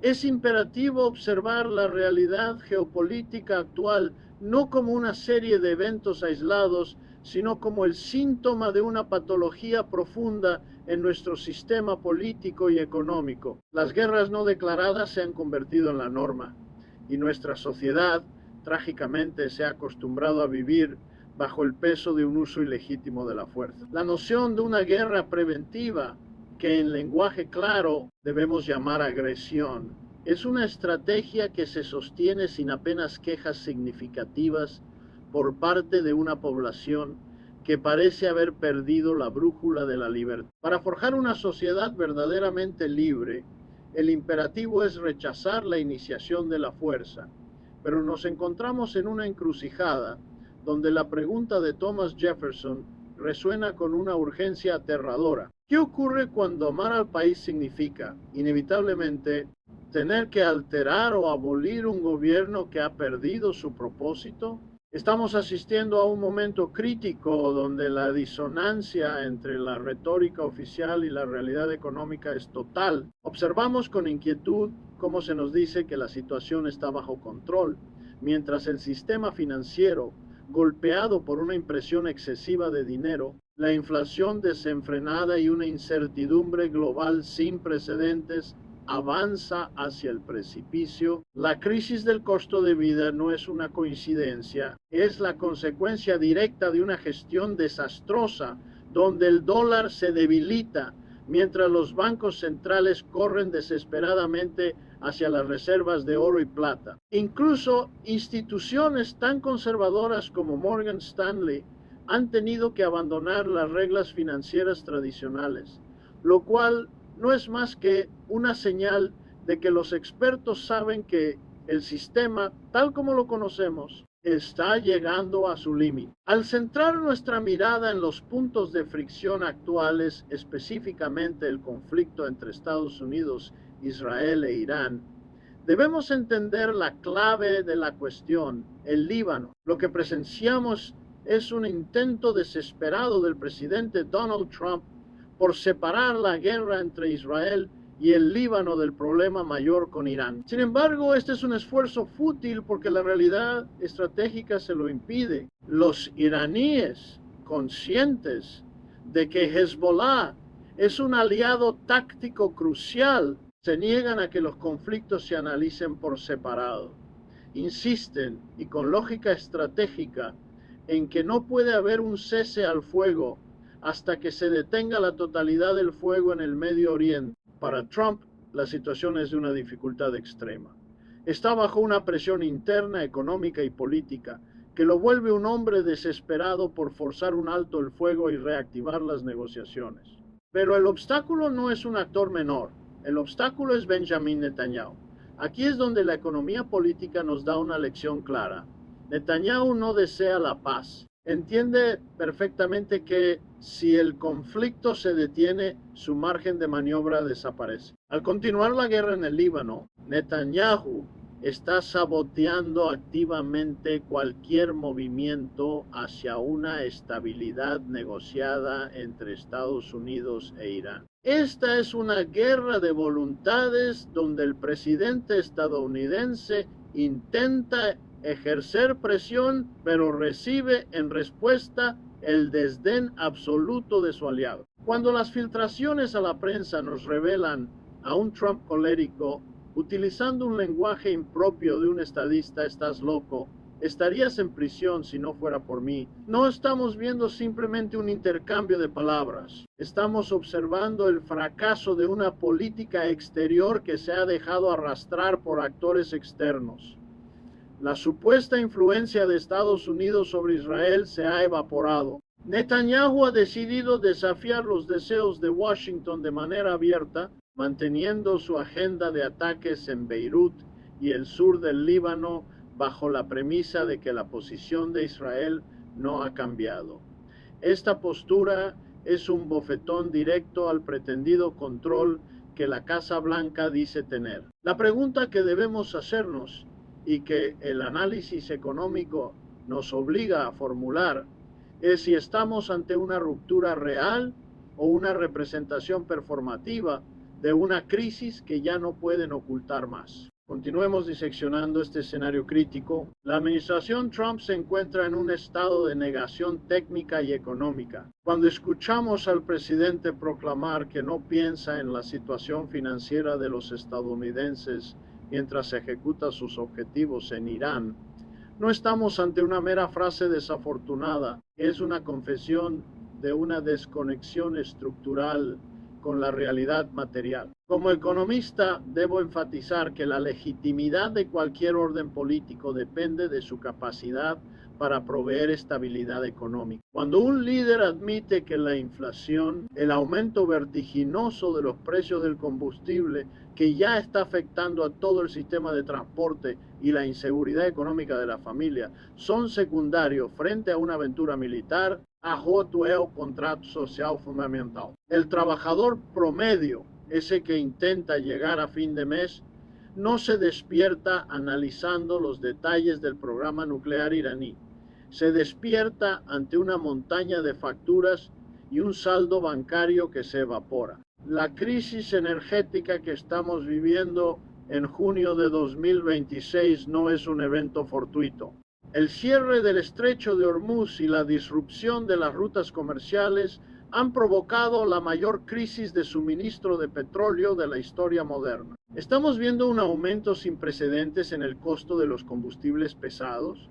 Es imperativo observar la realidad geopolítica actual no como una serie de eventos aislados, sino como el síntoma de una patología profunda en nuestro sistema político y económico. Las guerras no declaradas se han convertido en la norma y nuestra sociedad, trágicamente, se ha acostumbrado a vivir bajo el peso de un uso ilegítimo de la fuerza. La noción de una guerra preventiva, que en lenguaje claro debemos llamar agresión, es una estrategia que se sostiene sin apenas quejas significativas por parte de una población que parece haber perdido la brújula de la libertad. Para forjar una sociedad verdaderamente libre, el imperativo es rechazar la iniciación de la fuerza, pero nos encontramos en una encrucijada donde la pregunta de Thomas Jefferson resuena con una urgencia aterradora. ¿Qué ocurre cuando amar al país significa, inevitablemente, tener que alterar o abolir un gobierno que ha perdido su propósito? Estamos asistiendo a un momento crítico donde la disonancia entre la retórica oficial y la realidad económica es total. Observamos con inquietud cómo se nos dice que la situación está bajo control, mientras el sistema financiero, golpeado por una impresión excesiva de dinero, la inflación desenfrenada y una incertidumbre global sin precedentes, avanza hacia el precipicio. La crisis del costo de vida no es una coincidencia, es la consecuencia directa de una gestión desastrosa donde el dólar se debilita mientras los bancos centrales corren desesperadamente hacia las reservas de oro y plata. Incluso instituciones tan conservadoras como Morgan Stanley han tenido que abandonar las reglas financieras tradicionales, lo cual no es más que una señal de que los expertos saben que el sistema, tal como lo conocemos, está llegando a su límite. Al centrar nuestra mirada en los puntos de fricción actuales, específicamente el conflicto entre Estados Unidos, Israel e Irán, debemos entender la clave de la cuestión, el Líbano. Lo que presenciamos es un intento desesperado del presidente Donald Trump por separar la guerra entre Israel y el Líbano del problema mayor con Irán. Sin embargo, este es un esfuerzo fútil porque la realidad estratégica se lo impide. Los iraníes, conscientes de que Hezbollah es un aliado táctico crucial, se niegan a que los conflictos se analicen por separado. Insisten, y con lógica estratégica, en que no puede haber un cese al fuego hasta que se detenga la totalidad del fuego en el Medio Oriente. Para Trump, la situación es de una dificultad extrema. Está bajo una presión interna, económica y política que lo vuelve un hombre desesperado por forzar un alto el fuego y reactivar las negociaciones. Pero el obstáculo no es un actor menor. El obstáculo es Benjamin Netanyahu. Aquí es donde la economía política nos da una lección clara. Netanyahu no desea la paz. Entiende perfectamente que si el conflicto se detiene, su margen de maniobra desaparece. Al continuar la guerra en el Líbano, Netanyahu está saboteando activamente cualquier movimiento hacia una estabilidad negociada entre Estados Unidos e Irán. Esta es una guerra de voluntades donde el presidente estadounidense intenta ejercer presión, pero recibe en respuesta el desdén absoluto de su aliado. Cuando las filtraciones a la prensa nos revelan a un Trump colérico utilizando un lenguaje impropio de un estadista, estás loco, estarías en prisión si no fuera por mí. No estamos viendo simplemente un intercambio de palabras. Estamos observando el fracaso de una política exterior que se ha dejado arrastrar por actores externos. La supuesta influencia de Estados Unidos sobre Israel se ha evaporado. Netanyahu ha decidido desafiar los deseos de Washington de manera abierta, manteniendo su agenda de ataques en Beirut y el sur del Líbano bajo la premisa de que la posición de Israel no ha cambiado. Esta postura es un bofetón directo al pretendido control que la Casa Blanca dice tener. La pregunta que debemos hacernos y que el análisis económico nos obliga a formular es si estamos ante una ruptura real o una representación performativa de una crisis que ya no pueden ocultar más. Continuemos diseccionando este escenario crítico. La administración Trump se encuentra en un estado de negación técnica y económica. Cuando escuchamos al presidente proclamar que no piensa en la situación financiera de los estadounidenses mientras ejecuta sus objetivos en Irán, no estamos ante una mera frase desafortunada, es una confesión de una desconexión estructural con la realidad material. Como economista, debo enfatizar que la legitimidad de cualquier orden político depende de su capacidad para proveer estabilidad económica. Cuando un líder admite que la inflación, el aumento vertiginoso de los precios del combustible, que ya está afectando a todo el sistema de transporte, y la inseguridad económica de la familia son secundarios frente a una aventura militar, ajusta el contrato social fundamental. El trabajador promedio, ese que intenta llegar a fin de mes, no se despierta analizando los detalles del programa nuclear iraní. Se despierta ante una montaña de facturas y un saldo bancario que se evapora. La crisis energética que estamos viviendo en junio de 2026 no es un evento fortuito. El cierre del estrecho de Hormuz y la disrupción de las rutas comerciales han provocado la mayor crisis de suministro de petróleo de la historia moderna. Estamos viendo un aumento sin precedentes en el costo de los combustibles pesados,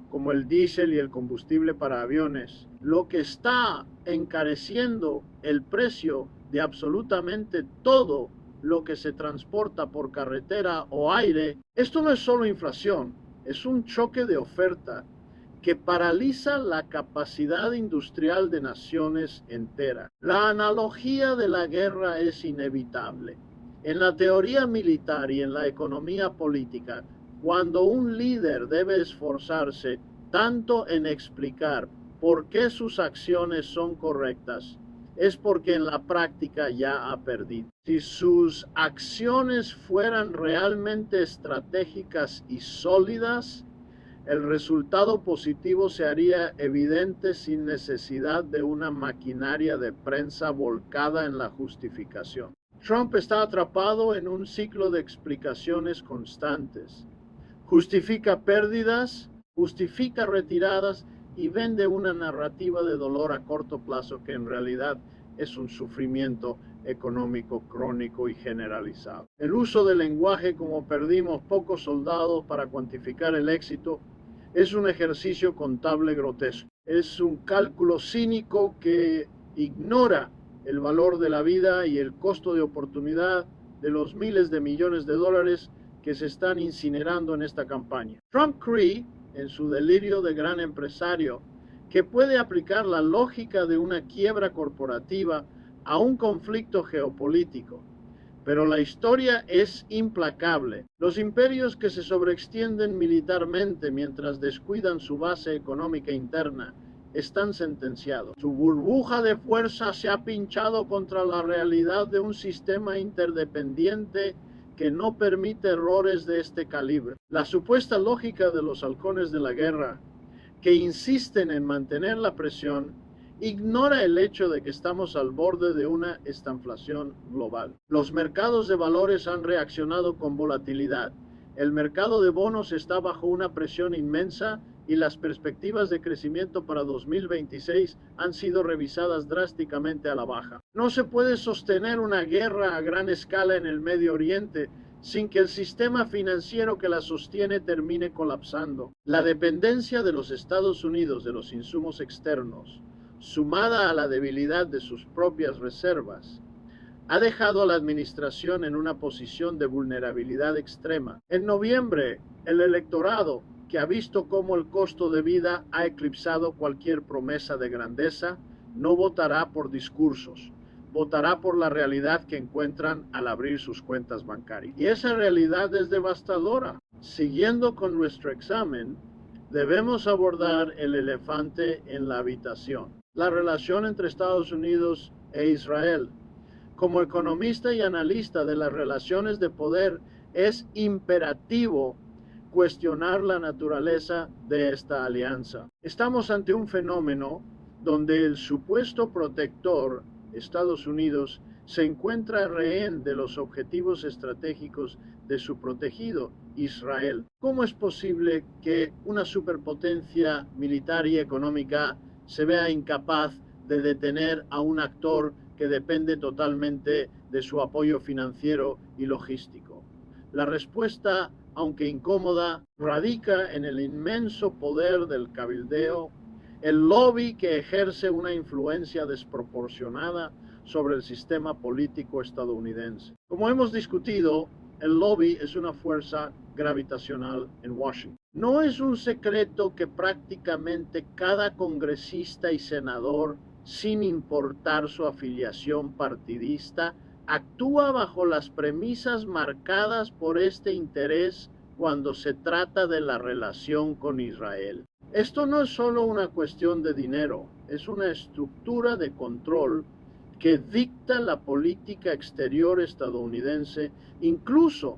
como el diésel y el combustible para aviones, lo que está encareciendo el precio de absolutamente todo lo que se transporta por carretera o aire. Esto no es solo inflación, es un choque de oferta que paraliza la capacidad industrial de naciones enteras. La analogía de la guerra es inevitable. En la teoría militar y en la economía política, cuando un líder debe esforzarse tanto en explicar por qué sus acciones son correctas, es porque en la práctica ya ha perdido. Si sus acciones fueran realmente estratégicas y sólidas, el resultado positivo se haría evidente sin necesidad de una maquinaria de prensa volcada en la justificación. Trump está atrapado en un ciclo de explicaciones constantes. Justifica pérdidas, justifica retiradas y vende una narrativa de dolor a corto plazo que en realidad es un sufrimiento económico crónico y generalizado. El uso del lenguaje como perdimos pocos soldados para cuantificar el éxito es un ejercicio contable grotesco. Es un cálculo cínico que ignora el valor de la vida y el costo de oportunidad de los miles de millones de dólares que se están incinerando en esta campaña. Trump cree, en su delirio de gran empresario, que puede aplicar la lógica de una quiebra corporativa a un conflicto geopolítico. Pero la historia es implacable. Los imperios que se sobreextienden militarmente mientras descuidan su base económica interna están sentenciados. Su burbuja de fuerza se ha pinchado contra la realidad de un sistema interdependiente que no permite errores de este calibre. La supuesta lógica de los halcones de la guerra, que insisten en mantener la presión, ignora el hecho de que estamos al borde de una estanflación global. Los mercados de valores han reaccionado con volatilidad. El mercado de bonos está bajo una presión inmensa y las perspectivas de crecimiento para 2026 han sido revisadas drásticamente a la baja. No se puede sostener una guerra a gran escala en el Medio Oriente sin que el sistema financiero que la sostiene termine colapsando. La dependencia de los Estados Unidos de los insumos externos, sumada a la debilidad de sus propias reservas, ha dejado a la administración en una posición de vulnerabilidad extrema. En noviembre, el electorado, que ha visto cómo el costo de vida ha eclipsado cualquier promesa de grandeza, no votará por discursos, votará por la realidad que encuentran al abrir sus cuentas bancarias. Y esa realidad es devastadora. Siguiendo con nuestro examen, debemos abordar el elefante en la habitación, la relación entre Estados Unidos e Israel. Como economista y analista de las relaciones de poder, es imperativo cuestionar la naturaleza de esta alianza. Estamos ante un fenómeno donde el supuesto protector, Estados Unidos, se encuentra rehén de los objetivos estratégicos de su protegido, Israel. ¿Cómo es posible que una superpotencia militar y económica se vea incapaz de detener a un actor que depende totalmente de su apoyo financiero y logístico? La respuesta, aunque incómoda, radica en el inmenso poder del cabildeo, el lobby que ejerce una influencia desproporcionada sobre el sistema político estadounidense. Como hemos discutido, el lobby es una fuerza gravitacional en Washington. No es un secreto que prácticamente cada congresista y senador, sin importar su afiliación partidista, actúa bajo las premisas marcadas por este interés cuando se trata de la relación con Israel. Esto no es solo una cuestión de dinero, es una estructura de control que dicta la política exterior estadounidense, incluso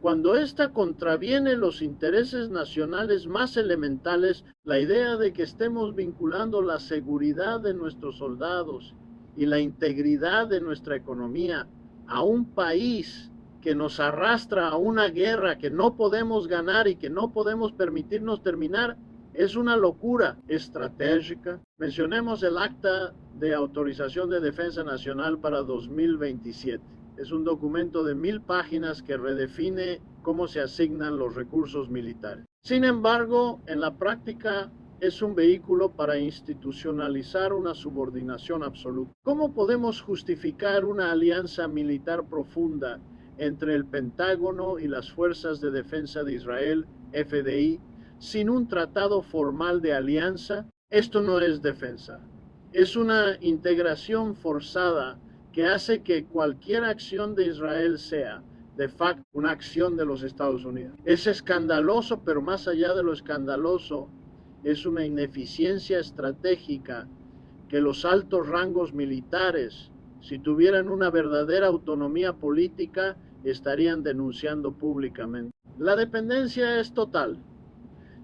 cuando ésta contraviene los intereses nacionales más elementales. La idea de que estemos vinculando la seguridad de nuestros soldados y la integridad de nuestra economía a un país que nos arrastra a una guerra que no podemos ganar y que no podemos permitirnos terminar, es una locura estratégica. Mencionemos el Acta de Autorización de Defensa Nacional para 2027. Es un documento de 1000 páginas que redefine cómo se asignan los recursos militares. Sin embargo, en la práctica es un vehículo para institucionalizar una subordinación absoluta. ¿Cómo podemos justificar una alianza militar profunda entre el Pentágono y las Fuerzas de Defensa de Israel, FDI, sin un tratado formal de alianza? Esto no es defensa. Es una integración forzada que hace que cualquier acción de Israel sea, de facto, una acción de los Estados Unidos. Es escandaloso, pero más allá de lo escandaloso, es una ineficiencia estratégica que los altos rangos militares, si tuvieran una verdadera autonomía política, estarían denunciando públicamente. La dependencia es total.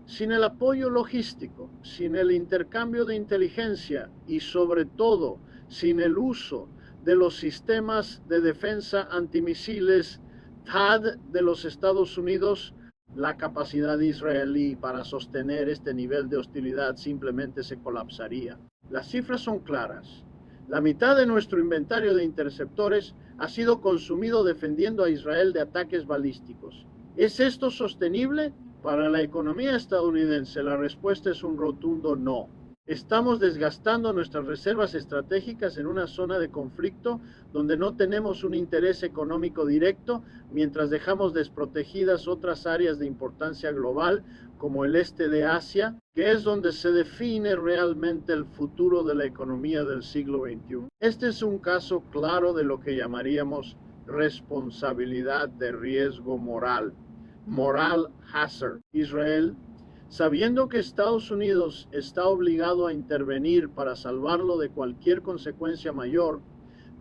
Sin el apoyo logístico, sin el intercambio de inteligencia y sobre todo sin el uso de los sistemas de defensa antimisiles THAAD de los Estados Unidos, la capacidad israelí para sostener este nivel de hostilidad simplemente se colapsaría. Las cifras son claras. La mitad de nuestro inventario de interceptores ha sido consumido defendiendo a Israel de ataques balísticos. ¿Es esto sostenible? Para la economía estadounidense, la respuesta es un rotundo no. Estamos desgastando nuestras reservas estratégicas en una zona de conflicto donde no tenemos un interés económico directo, mientras dejamos desprotegidas otras áreas de importancia global, como el este de Asia, que es donde se define realmente el futuro de la economía del siglo XXI. Este es un caso claro de lo que llamaríamos responsabilidad de riesgo moral, moral hazard. Israel, sabiendo que Estados Unidos está obligado a intervenir para salvarlo de cualquier consecuencia mayor,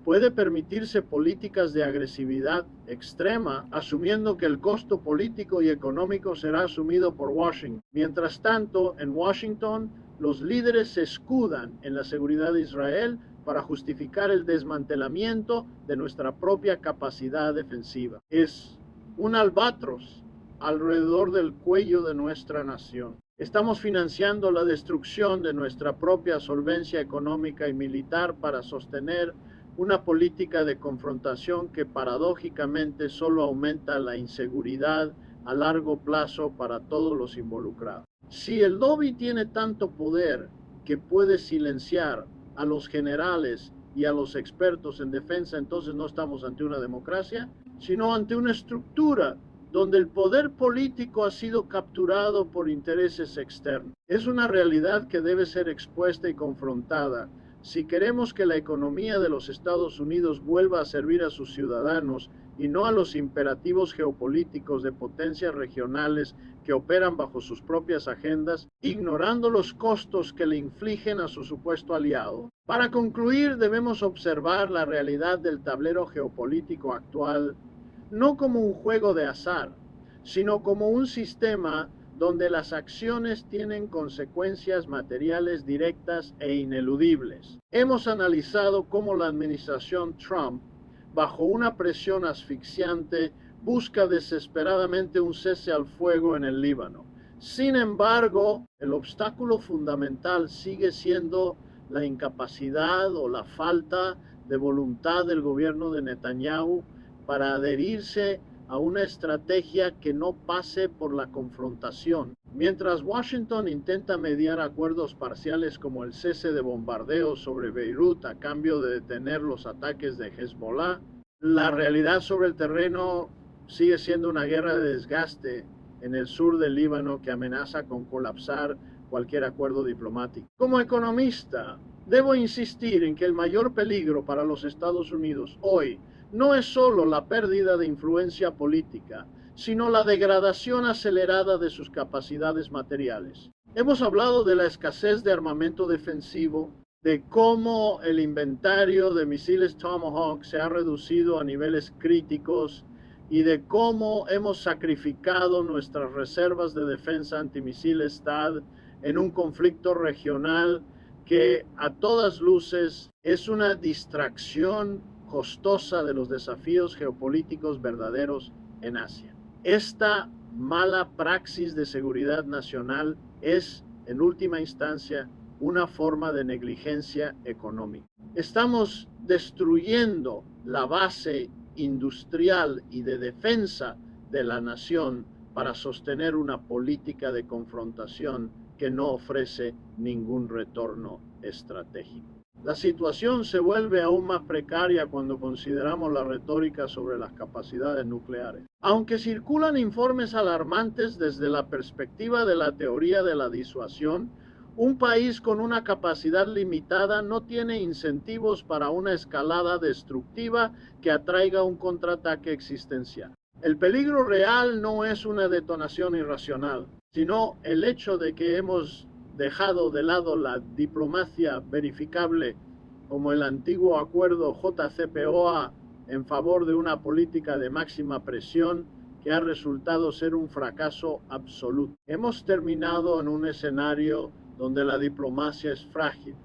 puede permitirse políticas de agresividad extrema, asumiendo que el costo político y económico será asumido por Washington. Mientras tanto, en Washington, los líderes se escudan en la seguridad de Israel para justificar el desmantelamiento de nuestra propia capacidad defensiva. Es un albatros alrededor del cuello de nuestra nación. Estamos financiando la destrucción de nuestra propia solvencia económica y militar para sostener una política de confrontación que paradójicamente solo aumenta la inseguridad a largo plazo para todos los involucrados. Si el lobby tiene tanto poder que puede silenciar a los generales y a los expertos en defensa, entonces no estamos ante una democracia, sino ante una estructura donde el poder político ha sido capturado por intereses externos. Es una realidad que debe ser expuesta y confrontada. Si queremos que la economía de los Estados Unidos vuelva a servir a sus ciudadanos y no a los imperativos geopolíticos de potencias regionales que operan bajo sus propias agendas, ignorando los costos que le infligen a su supuesto aliado. Para concluir, debemos observar la realidad del tablero geopolítico actual no como un juego de azar, sino como un sistema donde las acciones tienen consecuencias materiales directas e ineludibles. Hemos analizado cómo la administración Trump bajo una presión asfixiante, busca desesperadamente un cese al fuego en el Líbano. Sin embargo, el obstáculo fundamental sigue siendo la incapacidad o la falta de voluntad del gobierno de Netanyahu para adherirse a una estrategia que no pase por la confrontación. Mientras Washington intenta mediar acuerdos parciales como el cese de bombardeos sobre Beirut a cambio de detener los ataques de Hezbollah, la realidad sobre el terreno sigue siendo una guerra de desgaste en el sur del Líbano que amenaza con colapsar cualquier acuerdo diplomático. Como economista, debo insistir en que el mayor peligro para los Estados Unidos hoy no es solo la pérdida de influencia política, sino la degradación acelerada de sus capacidades materiales. Hemos hablado de la escasez de armamento defensivo, de cómo el inventario de misiles Tomahawk se ha reducido a niveles críticos y de cómo hemos sacrificado nuestras reservas de defensa antimisiles THAAD en un conflicto regional que a todas luces es una distracción costosa de los desafíos geopolíticos verdaderos en Asia. Esta mala praxis de seguridad nacional es, en última instancia, una forma de negligencia económica. Estamos destruyendo la base industrial y de defensa de la nación para sostener una política de confrontación que no ofrece ningún retorno estratégico. La situación se vuelve aún más precaria cuando consideramos la retórica sobre las capacidades nucleares. Aunque circulan informes alarmantes desde la perspectiva de la teoría de la disuasión, un país con una capacidad limitada no tiene incentivos para una escalada destructiva que atraiga un contraataque existencial. El peligro real no es una detonación irracional, sino el hecho de que hemos dejado de lado la diplomacia verificable como el antiguo acuerdo JCPOA en favor de una política de máxima presión que ha resultado ser un fracaso absoluto. Hemos terminado en un escenario donde la diplomacia es frágil.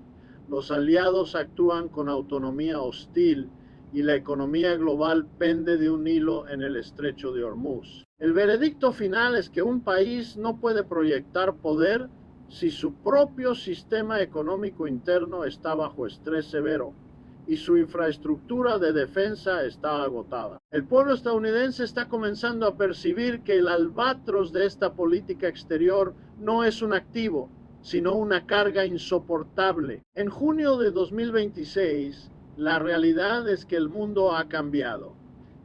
Los aliados actúan con autonomía hostil y la economía global pende de un hilo en el estrecho de Hormuz. El veredicto final es que un país no puede proyectar poder si su propio sistema económico interno está bajo estrés severo y su infraestructura de defensa está agotada. El pueblo estadounidense está comenzando a percibir que el albatros de esta política exterior no es un activo, sino una carga insoportable. En junio de 2026, la realidad es que el mundo ha cambiado.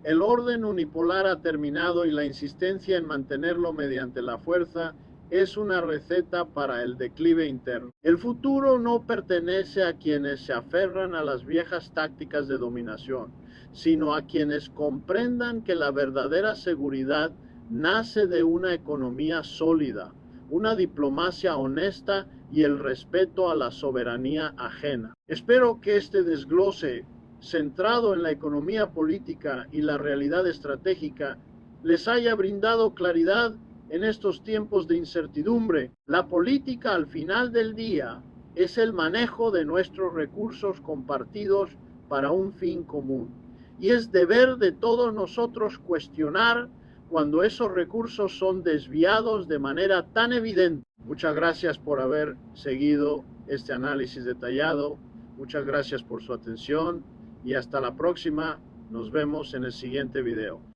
El orden unipolar ha terminado y la insistencia en mantenerlo mediante la fuerza es una receta para el declive interno. El futuro no pertenece a quienes se aferran a las viejas tácticas de dominación, sino a quienes comprendan que la verdadera seguridad nace de una economía sólida, una diplomacia honesta y el respeto a la soberanía ajena. Espero que este desglose, centrado en la economía política y la realidad estratégica, les haya brindado claridad en estos tiempos de incertidumbre. La política, al final del día, es el manejo de nuestros recursos compartidos para un fin común. Y es deber de todos nosotros cuestionar cuando esos recursos son desviados de manera tan evidente. Muchas gracias por haber seguido este análisis detallado. Muchas gracias por su atención y hasta la próxima. Nos vemos en el siguiente video.